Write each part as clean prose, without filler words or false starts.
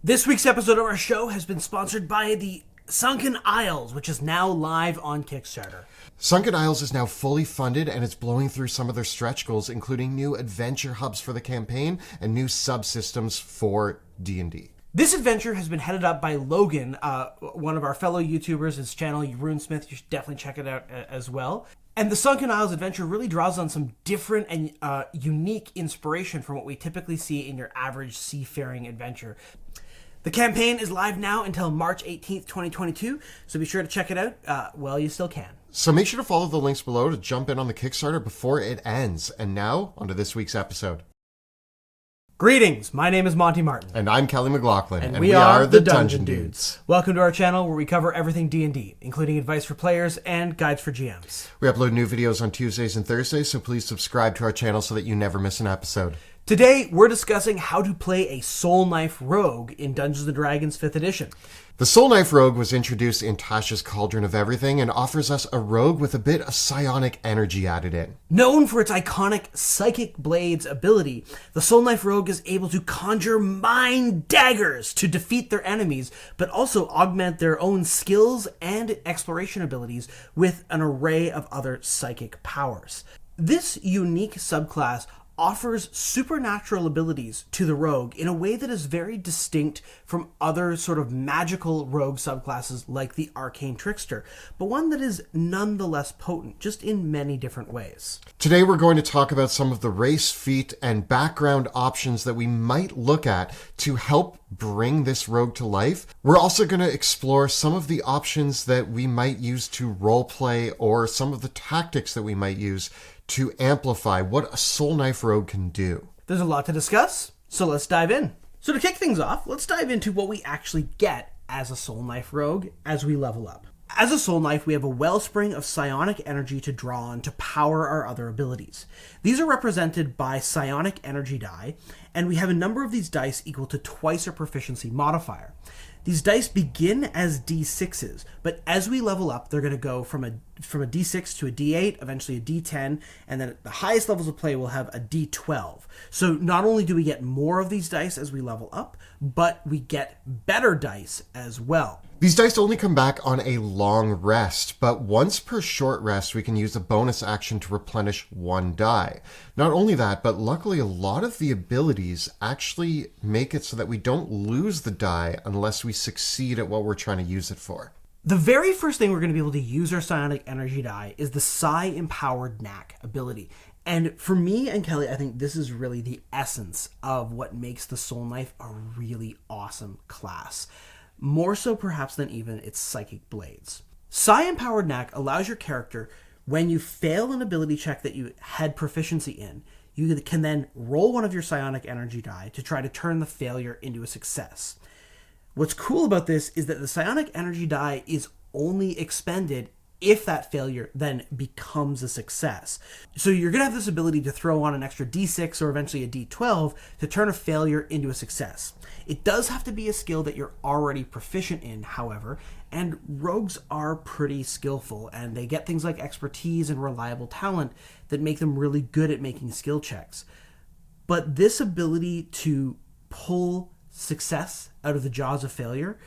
This week's episode of our show has been sponsored by the Sunken Isles, which is now live on Kickstarter. Sunken Isles is now fully funded and it's blowing through some of their stretch goals, including new adventure hubs for the campaign and new subsystems for D&D. This adventure has been headed up by Logan, one of our fellow YouTubers. His channel, Runesmith. You should definitely check it out as well. And the Sunken Isles adventure really draws on some different and unique inspiration from what we typically see in your average seafaring adventure. The campaign is live now until March 18th, 2022, so be sure to check it out while you still can. So make sure to follow the links below to jump in on the Kickstarter before it ends. And now, onto this week's episode. Greetings, my name is Monty Martin. And I'm Kelly McLaughlin, and we are the Dungeon Dudes. Welcome to our channel where we cover everything D&D, including advice for players and guides for GMs. We upload new videos on Tuesdays and Thursdays, so please subscribe to our channel so that you never miss an episode. Today, we're discussing how to play a Soulknife rogue in Dungeons & Dragons 5th edition. The Soulknife rogue was introduced in Tasha's Cauldron of Everything and offers us a rogue with a bit of psionic energy added in. Known for its iconic Psychic Blades ability, the Soulknife rogue is able to conjure mind daggers to defeat their enemies, but also augment their own skills and exploration abilities with an array of other psychic powers. This unique subclass offers supernatural abilities to the rogue in a way that is very distinct from other sort of magical rogue subclasses like the Arcane Trickster, but one that is nonetheless potent, just in many different ways. Today we're going to talk about some of the race, feat, and background options that we might look at to help bring this rogue to life. We're also going to explore some of the options that we might use to roleplay or some of the tactics that we might use to amplify what a Soulknife rogue can do. There's a lot to discuss, so let's dive in. So to kick things off, let's dive into what we actually get as a Soulknife rogue as we level up. As a Soulknife, we have a wellspring of psionic energy to draw on to power our other abilities. These are represented by psionic energy die, and we have a number of these dice equal to twice our proficiency modifier. These dice begin as D6s, but as we level up, they're going to go from a D6 to a D8, eventually a D10, and then at the highest levels of play, we'll have a D12. So not only do we get more of these dice as we level up, but we get better dice as well. These dice only come back on a long rest, but once per short rest, we can use a bonus action to replenish one die. Not only that, but luckily a lot of the abilities actually make it so that we don't lose the die unless we succeed at what we're trying to use it for. The very first thing we're going to be able to use our psionic energy die is the Psi-Empowered Knack ability. And for me and Kelly, I think this is really the essence of what makes the Soulknife a really awesome class. More so perhaps than even its Psychic Blades. Psi-Empowered Knack allows your character, when you fail an ability check that you had proficiency in, you can then roll one of your psionic energy die to try to turn the failure into a success. What's cool about this is that the psionic energy die is only expended if that failure then becomes a success. So you're going to have this ability to throw on an extra D6 or eventually a D12 to turn a failure into a success. It does have to be a skill that you're already proficient in, however, and rogues are pretty skillful, and they get things like expertise and reliable talent that make them really good at making skill checks. But this ability to pull success out of the jaws of failure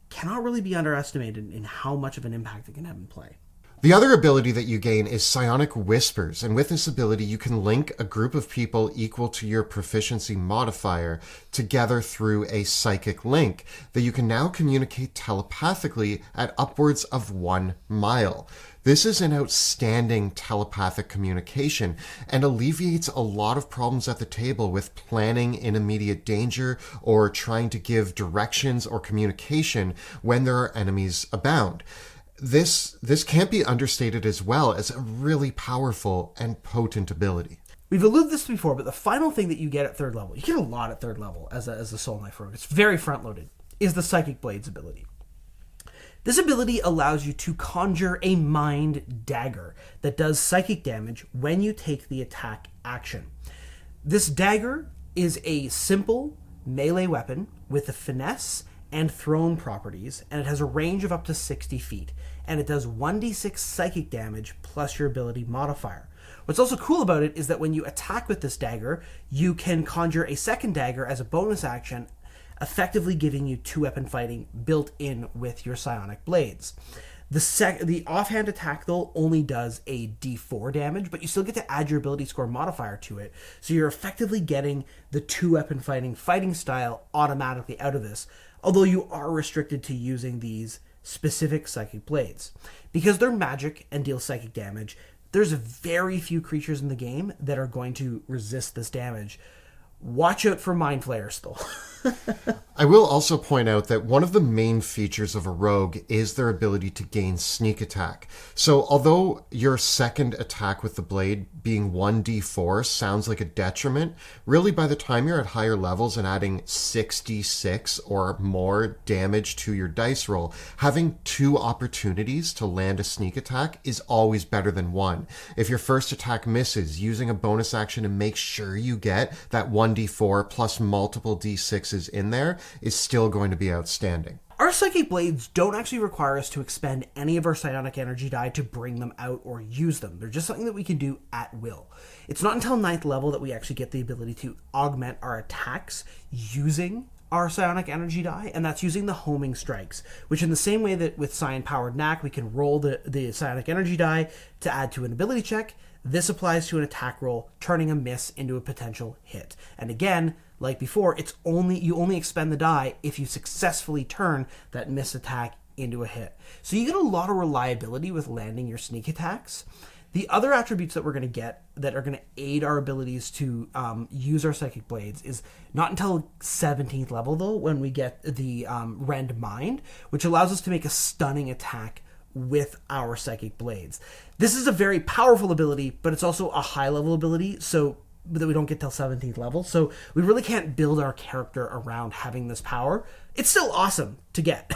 cannot really be underestimated in how much of an impact it can have in play. The other ability that you gain is Psionic Whispers, and with this ability you can link a group of people equal to your proficiency modifier together through a psychic link that you can now communicate telepathically at upwards of 1 mile. This is an outstanding telepathic communication and alleviates a lot of problems at the table with planning in immediate danger or trying to give directions or communication when there are enemies abound. This can't be understated as well as a really powerful and potent ability. We've alluded to this before, but the final thing that you get at 3rd level, you get a lot at 3rd level as a Soulknife rogue, it's very front-loaded, is the Psychic Blades ability. This ability allows you to conjure a mind dagger that does psychic damage when you take the attack action. This dagger is a simple melee weapon with the finesse and thrown properties, and it has a range of up to 60 feet, and it does 1d6 psychic damage plus your ability modifier. What's also cool about it is that when you attack with this dagger, you can conjure a second dagger as a bonus action effectively giving you 2-weapon fighting built in with your psionic blades. The offhand attack, though, only does a d4 damage, but you still get to add your ability score modifier to it, so you're effectively getting the 2-weapon fighting style automatically out of this, although you are restricted to using these specific psychic blades. Because they're magic and deal psychic damage, there's very few creatures in the game that are going to resist this damage. Watch out for Mind Flayers, though. I will also point out that one of the main features of a rogue is their ability to gain sneak attack. So although your second attack with the blade being 1d4 sounds like a detriment, really by the time you're at higher levels and adding 6d6 or more damage to your dice roll, having 2 opportunities to land a sneak attack is always better than 1. If your first attack misses, using a bonus action to make sure you get that 1d4 plus multiple d6s in there is still going to be outstanding. Our psychic blades don't actually require us to expend any of our psionic energy die to bring them out or use them. They're just something that we can do at will. It's not until 9th level that we actually get the ability to augment our attacks using our psionic energy die, and that's using the homing strikes, which in the same way that with psion-powered knack, we can roll the psionic energy die to add to an ability check. This applies to an attack roll, turning a miss into a potential hit. And again, like before, you only expend the die if you successfully turn that miss attack into a hit. So you get a lot of reliability with landing your sneak attacks. The other attributes that we're going to get that are going to aid our abilities to use our psychic blades is not until 17th level, though, when we get the Rend Mind, which allows us to make a stunning attack with our psychic blades. This is a very powerful ability, but it's also a high level ability, so that we don't get till 17th level. So we really can't build our character around having this power. It's still awesome to get.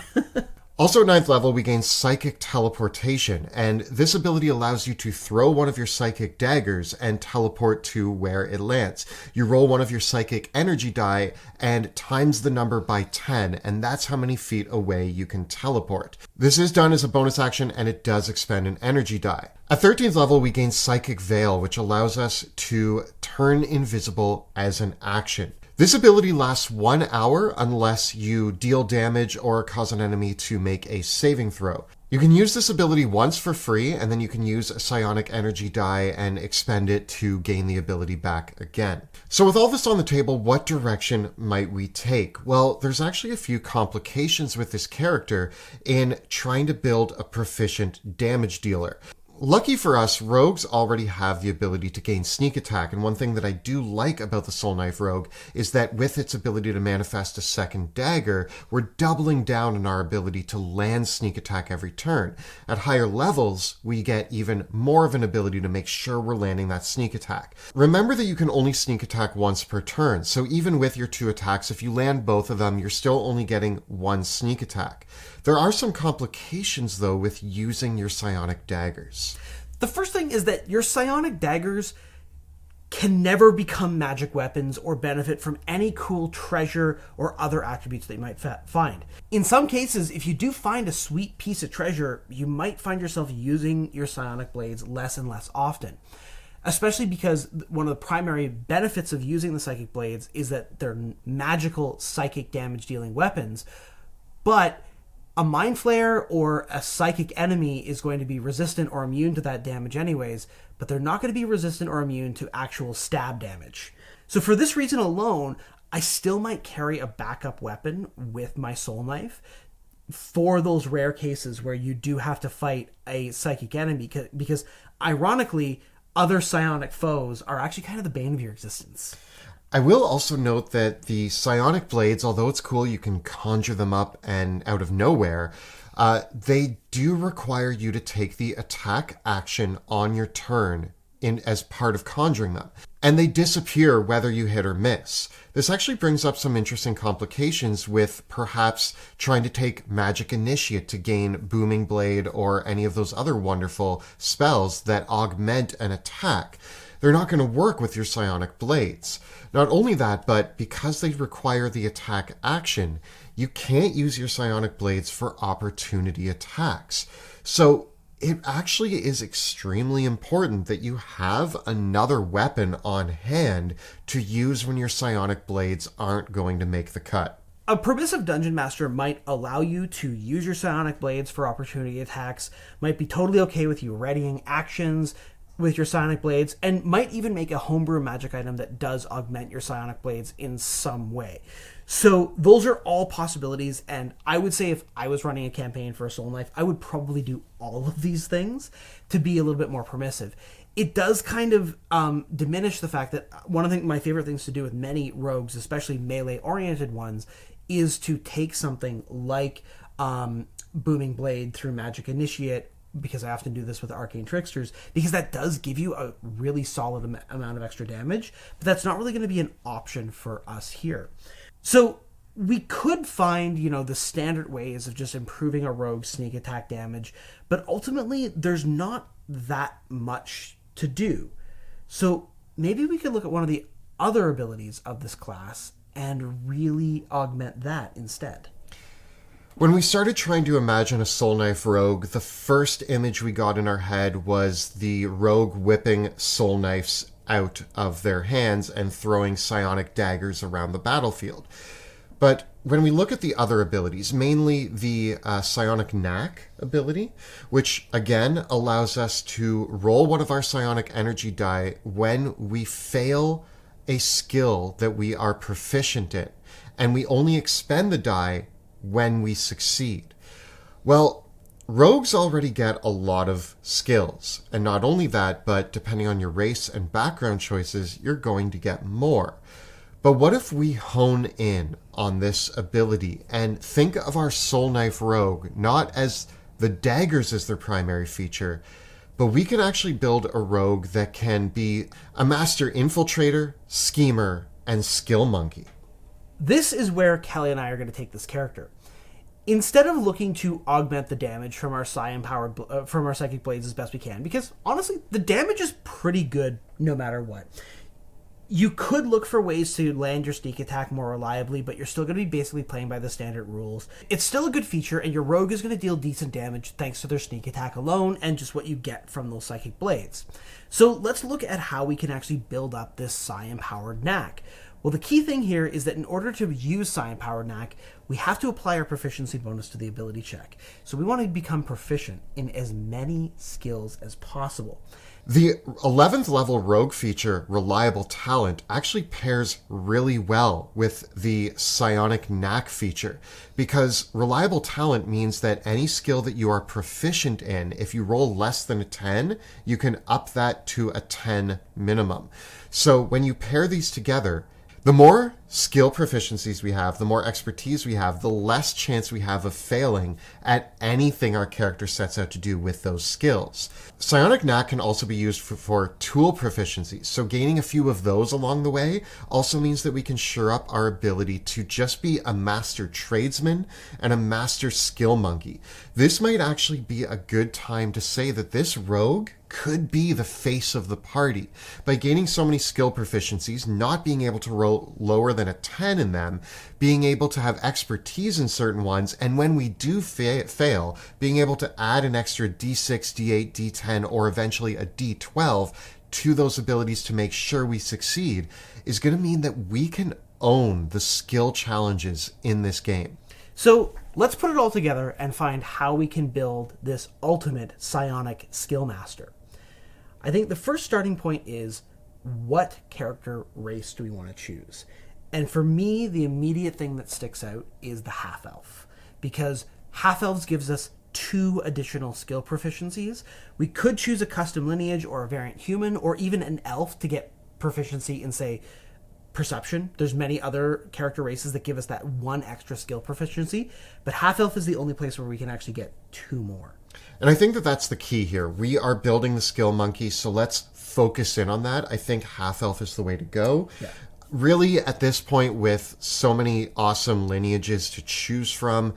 Also at 9th level, we gain Psychic Teleportation, and this ability allows you to throw one of your Psychic Daggers and teleport to where it lands. You roll one of your Psychic Energy die and times the number by 10, and that's how many feet away you can teleport. This is done as a bonus action, and it does expend an energy die. At 13th level, we gain Psychic Veil, which allows us to turn invisible as an action. This ability lasts 1 hour unless you deal damage or cause an enemy to make a saving throw. You can use this ability once for free, and then you can use a psionic energy die and expend it to gain the ability back again. So with all this on the table, what direction might we take? Well, there's actually a few complications with this character in trying to build a proficient damage dealer. Lucky for us, rogues already have the ability to gain sneak attack, and one thing that I do like about the Soulknife rogue is that with its ability to manifest a second dagger, we're doubling down on our ability to land sneak attack every turn. At higher levels, we get even more of an ability to make sure we're landing that sneak attack. Remember that you can only sneak attack once per turn, so even with your 2 attacks, if you land both of them, you're still only getting 1 sneak attack. There are some complications, though, with using your psionic daggers. The first thing is that your psionic daggers can never become magic weapons or benefit from any cool treasure or other attributes that you might find. In some cases, if you do find a sweet piece of treasure, you might find yourself using your psionic blades less and less often. Especially because one of the primary benefits of using the psychic blades is that they're magical psychic damage dealing weapons, but a Mind Flayer or a psychic enemy is going to be resistant or immune to that damage anyways, but they're not going to be resistant or immune to actual stab damage. So for this reason alone, I still might carry a backup weapon with my Soulknife for those rare cases where you do have to fight a psychic enemy, because ironically, other psionic foes are actually kind of the bane of your existence. I will also note that the psionic blades, although it's cool you can conjure them up and out of nowhere, they do require you to take the attack action on your turn as part of conjuring them. And they disappear whether you hit or miss. This actually brings up some interesting complications with perhaps trying to take Magic Initiate to gain Booming Blade or any of those other wonderful spells that augment an attack. They're not going to work with your psionic blades. Not only that, but because they require the attack action, you can't use your psionic blades for opportunity attacks. So it actually is extremely important that you have another weapon on hand to use when your psionic blades aren't going to make the cut. A permissive dungeon master might allow you to use your psionic blades for opportunity attacks, might be totally okay with you readying actions with your psionic blades, and might even make a homebrew magic item that does augment your psionic blades in some way. So those are all possibilities, and I would say if I was running a campaign for a Soulknife, I would probably do all of these things to be a little bit more permissive. It does kind of diminish the fact that one of my favorite things to do with many rogues, especially melee-oriented ones, is to take something like Booming Blade through Magic Initiate, because I often do this with Arcane Tricksters, because that does give you a really solid amount of extra damage, but that's not really going to be an option for us here. So we could find, the standard ways of just improving a rogue's sneak attack damage, but ultimately there's not that much to do. So maybe we could look at one of the other abilities of this class and really augment that instead. When we started trying to imagine a Soulknife rogue, the first image we got in our head was the rogue whipping Soulknifes out of their hands and throwing psionic daggers around the battlefield. But when we look at the other abilities, mainly the psionic knack ability, which again allows us to roll one of our psionic energy die when we fail a skill that we are proficient in, and we only expend the die when we succeed. Well, rogues already get a lot of skills, and not only that, but depending on your race and background choices, you're going to get more. But what if we hone in on this ability and think of our Soulknife rogue not as the daggers as their primary feature, but we can actually build a rogue that can be a master infiltrator, schemer, and skill monkey. This is where Kelly and I are going to take this character. Instead of looking to augment the damage from our from our psychic blades as best we can, because honestly, the damage is pretty good no matter what. You could look for ways to land your sneak attack more reliably, but you're still going to be basically playing by the standard rules. It's still a good feature, and your rogue is going to deal decent damage thanks to their sneak attack alone and just what you get from those psychic blades. So let's look at how we can actually build up this psi-empowered knack. Well, the key thing here is that in order to use psi-empowered knack, we have to apply our proficiency bonus to the ability check. So we want to become proficient in as many skills as possible. The 11th level rogue feature, Reliable Talent, actually pairs really well with the Psionic Knack feature, because Reliable Talent means that any skill that you are proficient in, if you roll less than a 10, you can up that to a 10 minimum. So when you pair these together, the more skill proficiencies we have, the more expertise we have, the less chance we have of failing at anything our character sets out to do with those skills. Psionic Knack can also be used for tool proficiencies, so gaining a few of those along the way also means that we can shore up our ability to just be a master tradesman and a master skill monkey. This might actually be a good time to say that this rogue could be the face of the party. By gaining so many skill proficiencies, not being able to roll lower than a 10 in them, being able to have expertise in certain ones, and when we do fail, being able to add an extra D6, D8, D10, or eventually a D12 to those abilities to make sure we succeed, is going to mean that we can own the skill challenges in this game. So let's put it all together and find how we can build this ultimate psionic skill master. I think the first starting point is, what character race do we want to choose? And for me, the immediate thing that sticks out is the half-elf, because half-elves gives us 2 additional skill proficiencies. We could choose a custom lineage or a variant human or even an elf to get proficiency in, say, perception. There's many other character races that give us that 1 extra skill proficiency, but half-elf is the only place where we can actually get 2 more. And I think that that's the key here. We are building the skill monkey, so let's focus in on that. I think half-elf is the way to go. Yeah. Really, at this point, with so many awesome lineages to choose from,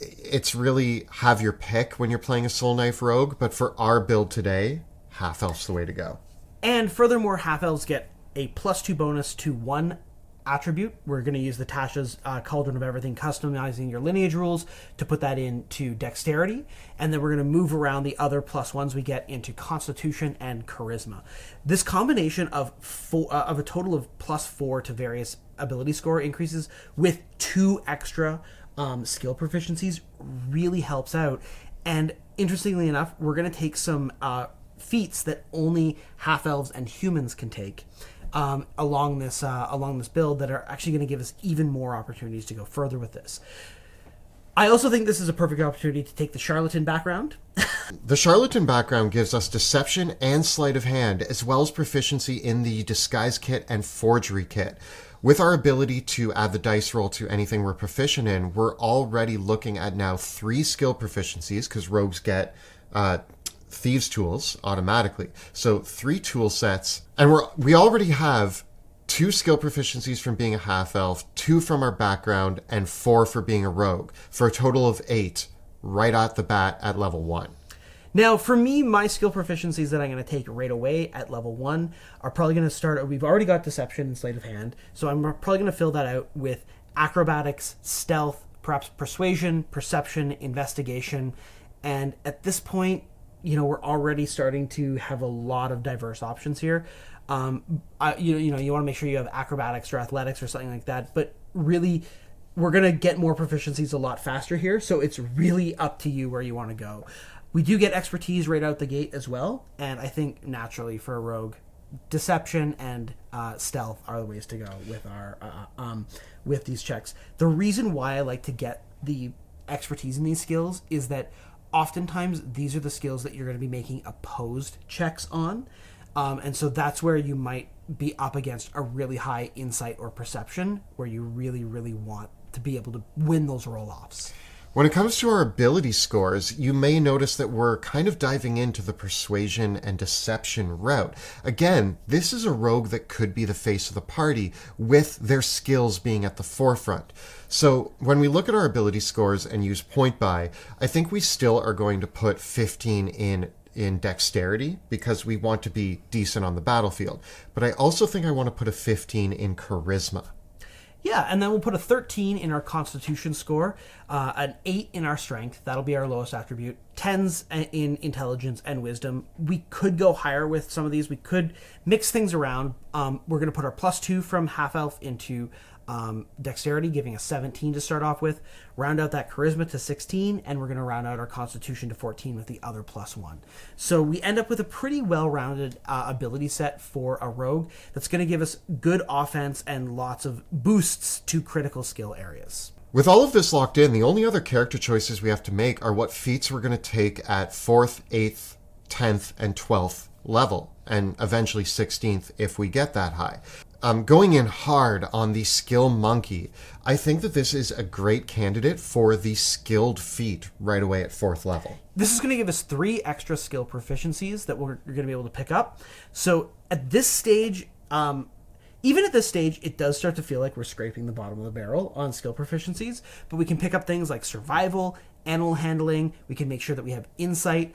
it's really have your pick when you're playing a Soulknife rogue, but for our build today, half-elf's the way to go. And furthermore, half-elves get a +2 bonus to 1 attribute. We're going to use the Tasha's Cauldron of Everything, customizing your lineage rules to put that into dexterity. And then we're going to move around the other +1s we get into constitution and charisma. This combination of a total of +4 to various ability score increases with 2 extra skill proficiencies really helps out. And interestingly enough, we're going to take some feats that only half-elves and humans can take along this build that are actually going to give us even more opportunities to go further with this. I also think this is a perfect opportunity to take the charlatan background. The charlatan background gives us deception and sleight of hand, as well as proficiency in the disguise kit and forgery kit. With our ability to add the dice roll to anything we're proficient in, we're already looking at now 3 skill proficiencies, because rogues get thieves tools automatically. So 3 tool sets, and we already have 2 skill proficiencies from being a half-elf, 2 from our background, and 4 for being a rogue, for a total of 8 right at the bat at level 1. Now, for me, my skill proficiencies that I'm going to take right away at level 1 are probably going to start... We've already got deception and sleight of hand, so I'm probably going to fill that out with acrobatics, stealth, perhaps persuasion, perception, investigation, and at this point, we're already starting to have a lot of diverse options here. You want to make sure you have acrobatics or athletics or something like that, but really, we're going to get more proficiencies a lot faster here, so it's really up to you where you want to go. We do get expertise right out the gate as well, and I think naturally for a rogue, deception and stealth are the ways to go with our with these checks. The reason why I like to get the expertise in these skills is that oftentimes these are the skills that you're going to be making opposed checks on, and so that's where you might be up against a really high insight or perception where you really, really want to be able to win those roll-offs. When it comes to our ability scores, you may notice that we're kind of diving into the persuasion and deception route. Again, this is a rogue that could be the face of the party with their skills being at the forefront. So when we look at our ability scores and use point buy, I think we still are going to put 15 in dexterity because we want to be decent on the battlefield. But I also think I want to put a 15 in charisma. Yeah, and then we'll put a 13 in our constitution score, an 8 in our strength, that'll be our lowest attribute, 10s in intelligence and wisdom. We could go higher with some of these. We could mix things around. We're going to put our +2 from half-elf into dexterity, giving us 17 to start off with, round out that charisma to 16, and we're going to round out our constitution to 14 with the other +1. So we end up with a pretty well-rounded ability set for a rogue that's going to give us good offense and lots of boosts to critical skill areas. With all of this locked in, the only other character choices we have to make are what feats we're going to take at 4th, 8th, 10th, and 12th level, and eventually 16th if we get that high. Going in hard on the skill monkey, I think that this is a great candidate for the skilled feat right away at 4th level. This is going to give us 3 extra skill proficiencies that we're going to be able to pick up. So at this stage, even at this stage, it does start to feel like we're scraping the bottom of the barrel on skill proficiencies, but we can pick up things like survival, animal handling, we can make sure that we have insight.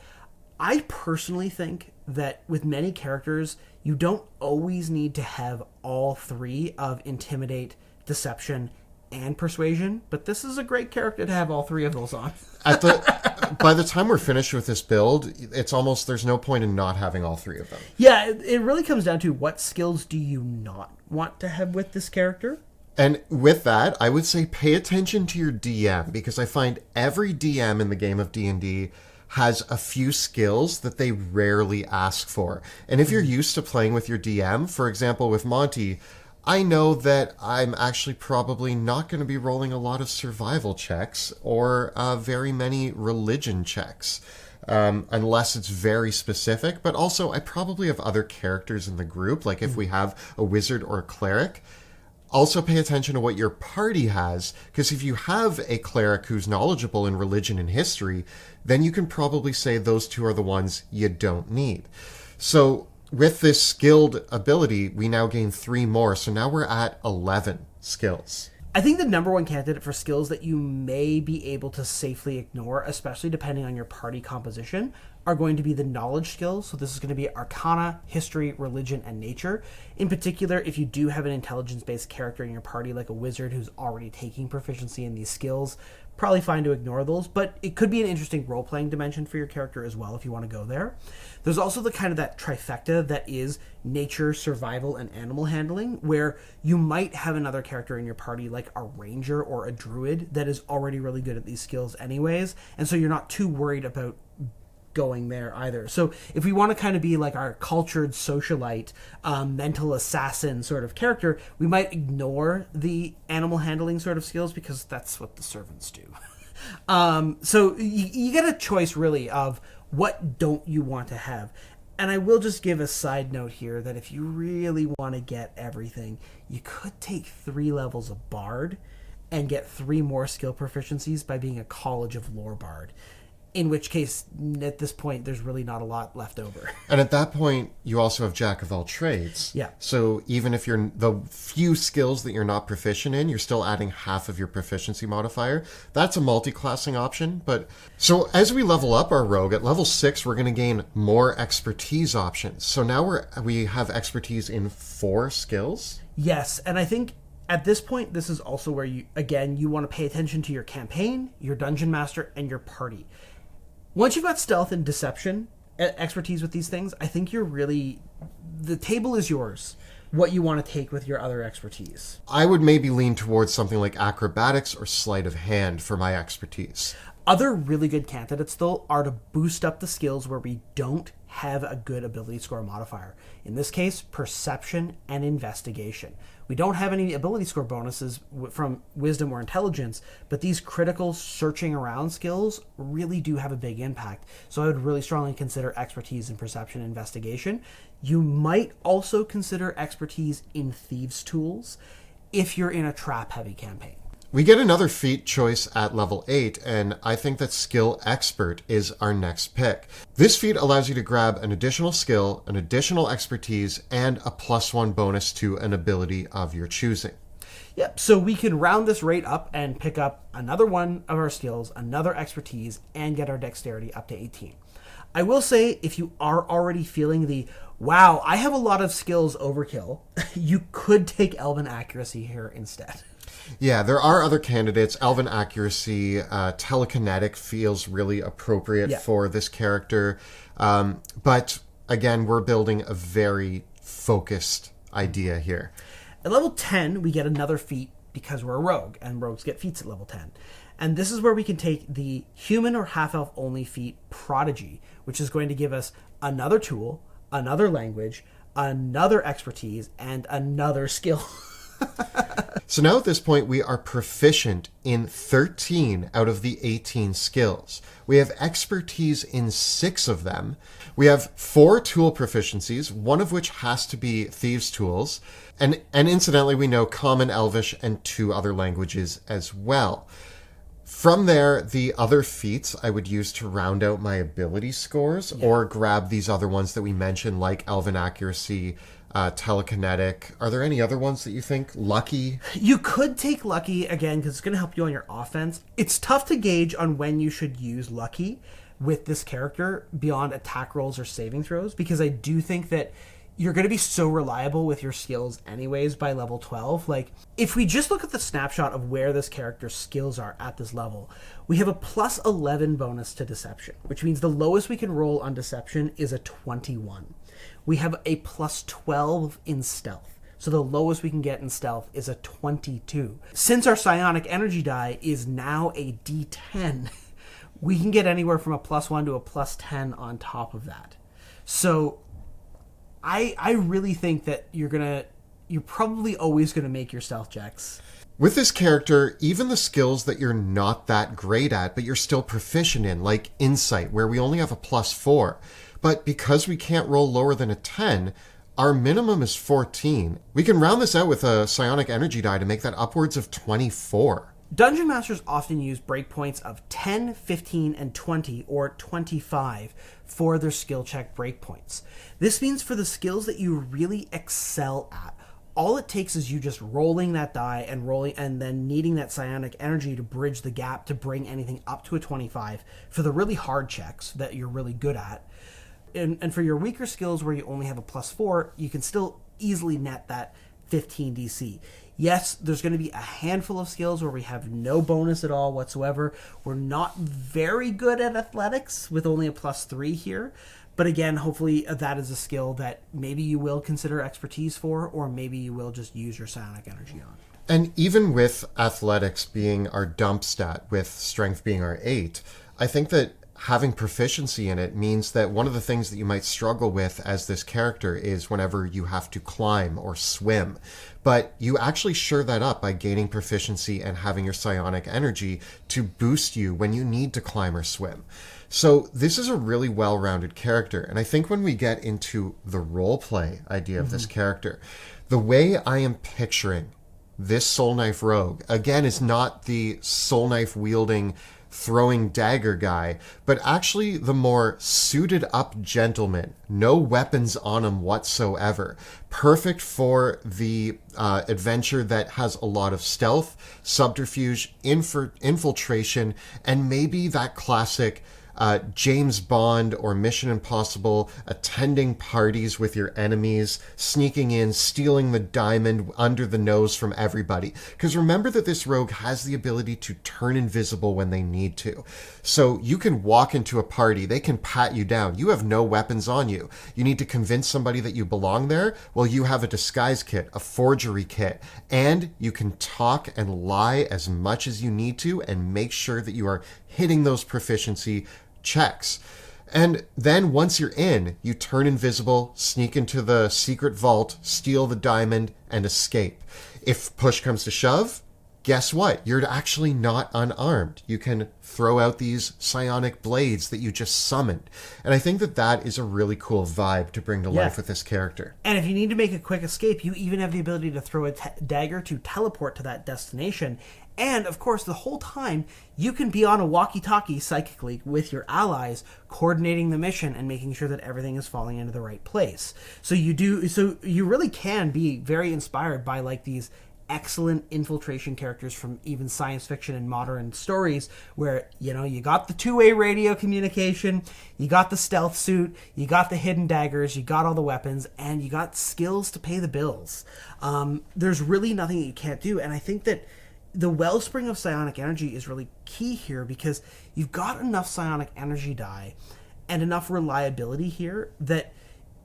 I personally think that with many characters, you don't always need to have all 3 of intimidate, deception, and persuasion, but this is a great character to have all 3 of those on. By the time we're finished with this build, it's almost, there's no point in not having all 3 of them. Yeah, it really comes down to what skills do you not want to have with this character? And with that, I would say pay attention to your DM, because I find every DM in the game of D&D has a few skills that they rarely ask for. And if you're used to playing with your DM, for example, with Monty, I know that I'm actually probably not going to be rolling a lot of survival checks or very many religion checks, unless it's very specific. But also, I probably have other characters in the group, like if we have a wizard or a cleric. Also pay attention to what your party has, because if you have a cleric who's knowledgeable in religion and history, then you can probably say those 2 are the ones you don't need. So with this skilled ability, we now gain 3 more, so now we're at 11 skills. I think the number one candidate for skills that you may be able to safely ignore, especially depending on your party composition, are going to be the knowledge skills. So this is going to be Arcana, History, Religion, and Nature. In particular, if you do have an intelligence-based character in your party, like a wizard who's already taking proficiency in these skills, probably fine to ignore those, but it could be an interesting role-playing dimension for your character as well if you want to go there. There's also the kind of that trifecta that is nature, survival, and animal handling, where you might have another character in your party like a ranger or a druid that is already really good at these skills anyways, and so you're not too worried about going there either. So if we want to kind of be like our cultured socialite, mental assassin sort of character, we might ignore the animal handling sort of skills because that's what the servants do. So you get a choice really of what don't you want to have. And I will just give a side note here that if you really want to get everything, you could take 3 levels of Bard and get 3 more skill proficiencies by being a College of Lore Bard. In which case, at this point, there's really not a lot left over. And at that point, you also have Jack of all trades. Yeah. So even if you're the few skills that you're not proficient in, you're still adding half of your proficiency modifier. That's a multi-classing option. But so as we level up our rogue, at level 6, we're going to gain more expertise options. So now we have expertise in 4 skills. Yes, and I think at this point, this is also where you want to pay attention to your campaign, your dungeon master, and your party. Once you've got stealth and deception expertise with these things, I think the table is yours, what you want to take with your other expertise. I would maybe lean towards something like acrobatics or sleight of hand for my expertise. Other really good candidates, though, are to boost up the skills where we don't have a good ability score modifier. In this case, perception and investigation. We don't have any ability score bonuses from wisdom or intelligence, but these critical searching around skills really do have a big impact. So I would really strongly consider expertise in perception and investigation. You might also consider expertise in thieves' tools if you're in a trap-heavy campaign. We get another feat choice at level 8, and I think that Skill Expert is our next pick. This feat allows you to grab an additional skill, an additional expertise, and a +1 bonus to an ability of your choosing. Yep, so we can round this rate up and pick up another one of our skills, another expertise, and get our dexterity up to 18. I will say, if you are already feeling the, wow, I have a lot of skills overkill, you could take Elven Accuracy here instead. Yeah, there are other candidates. Elven Accuracy, Telekinetic feels really appropriate for this character. But again, we're building a very focused idea here. At level 10, we get another feat because we're a rogue, and rogues get feats at level 10. And this is where we can take the human or half-elf only feat Prodigy, which is going to give us another tool, another language, another expertise, and another skill. So now at this point, we are proficient in 13 out of the 18 skills. We have expertise in 6 of them. We have 4 tool proficiencies, one of which has to be thieves' tools. And incidentally, we know Common, Elvish, and 2 other languages as well. From there, the other feats I would use to round out my ability scores or grab these other ones that we mentioned, like Elven Accuracy, Telekinetic. Are there any other ones that you think? Lucky? You could take Lucky, again, because it's going to help you on your offense. It's tough to gauge on when you should use Lucky with this character beyond attack rolls or saving throws, because I do think that you're going to be so reliable with your skills anyways by level 12. Like, if we just look at the snapshot of where this character's skills are at this level, we have a +11 bonus to deception, which means the lowest we can roll on deception is a 21. We have a +12 in stealth. So the lowest we can get in stealth is a 22. Since our psionic energy die is now a D10, we can get anywhere from a +1 to a +10 on top of that. So I really think that you're probably always going to make your stealth checks. With this character, even the skills that you're not that great at, but you're still proficient in, like Insight, where we only have a +4, but because we can't roll lower than a 10, our minimum is 14. We can round this out with a psionic energy die to make that upwards of 24. Dungeon Masters often use breakpoints of 10, 15, and 20, or 25 for their skill check breakpoints. This means for the skills that you really excel at, all it takes is you just rolling that die and rolling and then needing that psionic energy to bridge the gap to bring anything up to a 25 for the really hard checks that you're really good at. And for your weaker skills where you only have a +4, you can still easily net that 15 DC. Yes, there's going to be a handful of skills where we have no bonus at all whatsoever. We're not very good at athletics with only a +3 here. But again, hopefully that is a skill that maybe you will consider expertise for, or maybe you will just use your psionic energy on. And even with athletics being our dump stat, with strength being our 8, I think that having proficiency in it means that one of the things that you might struggle with as this character is whenever you have to climb or swim. But you actually shore that up by gaining proficiency and having your psionic energy to boost you when you need to climb or swim. So this is a really well-rounded character. And I think when we get into the roleplay idea of this character, the way I am picturing this Soulknife rogue, again, is not the Soulknife wielding throwing dagger guy, but actually the more suited up gentleman, no weapons on him whatsoever. Perfect for the adventure that has a lot of stealth, subterfuge, infiltration, and maybe that classic James Bond or Mission Impossible, attending parties with your enemies, sneaking in, stealing the diamond under the nose from everybody. Because remember that this rogue has the ability to turn invisible when they need to. So you can walk into a party, they can pat you down. You have no weapons on you. You need to convince somebody that you belong there. Well, you have a disguise kit, a forgery kit, and you can talk and lie as much as you need to and make sure that you are hitting those proficiency checks. And then once you're in, you turn invisible, sneak into the secret vault, steal the diamond, and escape. If push comes to shove, guess what? You're actually not unarmed. You can throw out these psionic blades that you just summoned. And I think that that is a really cool vibe to bring to life with this character. And if you need to make a quick escape, you even have the ability to throw a dagger to teleport to that destination. And, of course, the whole time, you can be on a walkie-talkie psychically with your allies, coordinating the mission and making sure that everything is falling into the right place. So you really can be very inspired by, like, these excellent infiltration characters from even science fiction and modern stories where, you know, you got the two-way radio communication, you got the stealth suit, you got the hidden daggers, you got all the weapons, and you got skills to pay the bills. There's really nothing that you can't do, and I think that the wellspring of psionic energy is really key here because you've got enough psionic energy die and enough reliability here that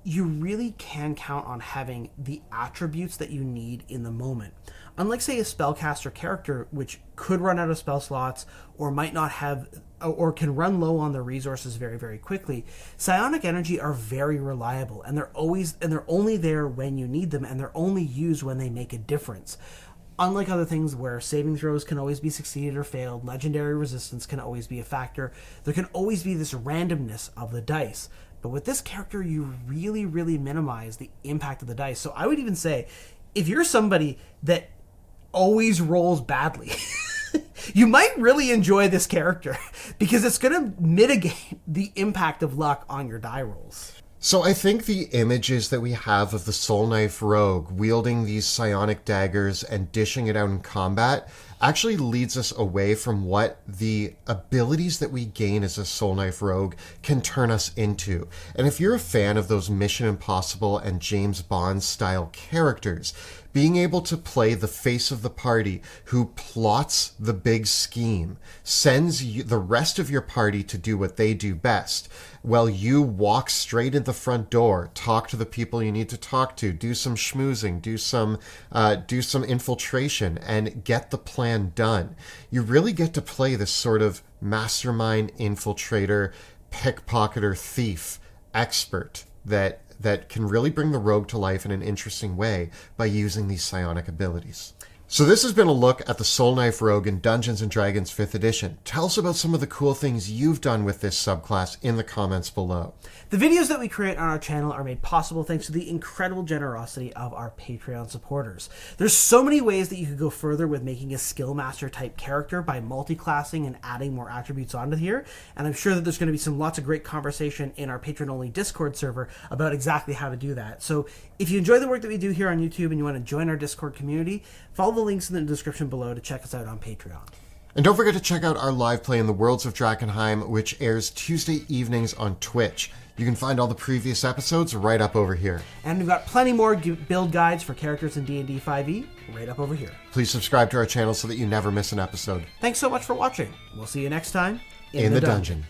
you really can count on having the attributes that you need in the moment. Unlike, say, a spellcaster character, which could run out of spell slots or might not have, or can run low on their resources very, very quickly, psionic energy are very reliable, and they're only there when you need them, and they're only used when they make a difference. Unlike other things where saving throws can always be succeeded or failed, legendary resistance can always be a factor, there can always be this randomness of the dice. But with this character, you really, really minimize the impact of the dice. So I would even say, if you're somebody that always rolls badly, you might really enjoy this character because it's going to mitigate the impact of luck on your die rolls. So I think the images that we have of the Soulknife rogue wielding these psionic daggers and dishing it out in combat actually leads us away from what the abilities that we gain as a Soulknife rogue can turn us into. And if you're a fan of those Mission Impossible and James Bond style characters, being able to play the face of the party who plots the big scheme, sends the rest of your party to do what they do best, while you walk straight in the front door, talk to the people you need to talk to, do some schmoozing, do some infiltration, and get the plan done. You really get to play this sort of mastermind, infiltrator, pickpocketer, thief, expert that can really bring the rogue to life in an interesting way by using these psionic abilities. So this has been a look at the Soulknife Rogue in Dungeons & Dragons 5th edition. Tell us about some of the cool things you've done with this subclass in the comments below. The videos that we create on our channel are made possible thanks to the incredible generosity of our Patreon supporters. There's so many ways that you could go further with making a skill master type character by multi-classing and adding more attributes onto here, and I'm sure that there's going to be lots of great conversation in our Patreon-only Discord server about exactly how to do that. So if you enjoy the work that we do here on YouTube and you want to join our Discord community, follow the links in the description below to check us out on Patreon. And don't forget to check out our live play in the Worlds of Drakenheim, which airs Tuesday evenings on Twitch. You can find all the previous episodes right up over here. And we've got plenty more build guides for characters in D&D 5e right up over here. Please subscribe to our channel so that you never miss an episode. Thanks so much for watching. We'll see you next time in the dungeon.